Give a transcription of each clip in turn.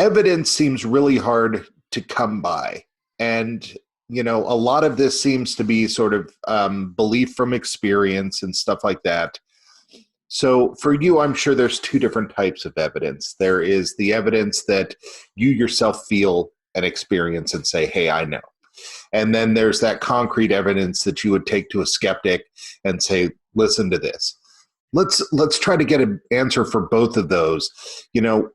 evidence seems really hard to come by. And, a lot of this seems to be sort of belief from experience and stuff like that. So for you, I'm sure there's two different types of evidence. There is the evidence that you yourself feel and experience and say, hey, I know. And then there's that concrete evidence that you would take to a skeptic and say, listen to this. Let's try to get an answer for both of those.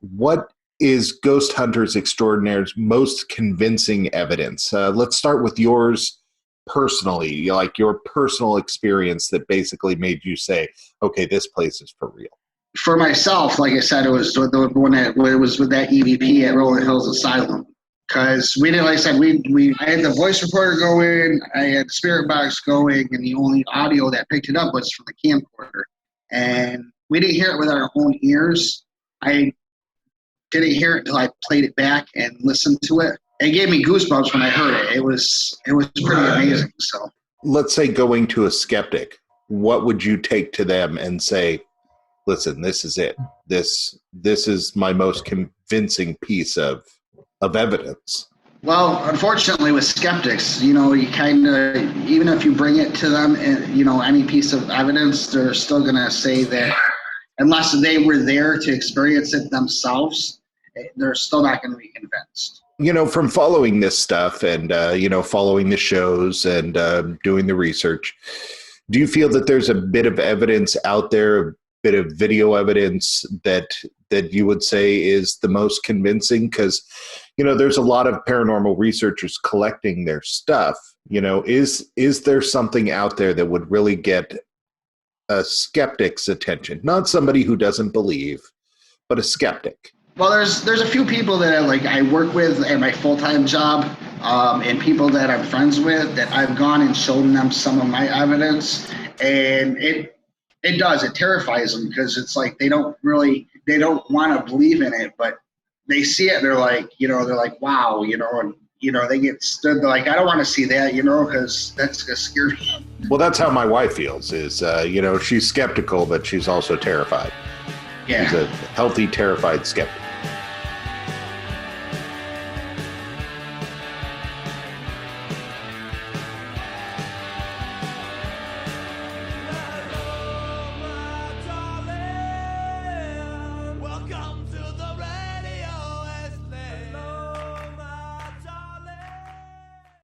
What is Ghost Hunters Extraordinaire's most convincing evidence? Let's start with yours personally, like your personal experience that basically made you say, okay, this place is for real. For myself, like I said, it was the one that it was with that EVP at Rolling Hills Asylum. Because we did, like I said, I had the voice recorder going, I had the spirit box going, and the only audio that picked it up was from the camcorder. And we didn't hear it with our own ears. I didn't hear it until I played it back and listened to it. It gave me goosebumps when I heard it. It was pretty amazing. So let's say going to a skeptic, what would you take to them and say, listen, this is it. This is my most convincing piece of evidence? Well, unfortunately with skeptics, you kind of, even if you bring it to them and, any piece of evidence, they're still going to say that unless they were there to experience it themselves, they're still not going to be convinced. From following this stuff and, following the shows and doing the research, do you feel that there's a bit of evidence out there, a bit of video evidence that you would say is the most convincing? Because, there's a lot of paranormal researchers collecting their stuff. Is there something out there that would really get a skeptic's attention? Not somebody who doesn't believe, but a skeptic. Well, there's a few people that I work with at my full-time job, and people that I'm friends with that I've gone and shown them some of my evidence, and it terrifies them because it's like they don't want to believe in it, but they see it and they're like, wow, and they get stood. They're like, I don't want to see that, because that's gonna scare me. Well, that's how my wife feels. Is she's skeptical, but she's also terrified. Yeah. She's a healthy, terrified skeptic.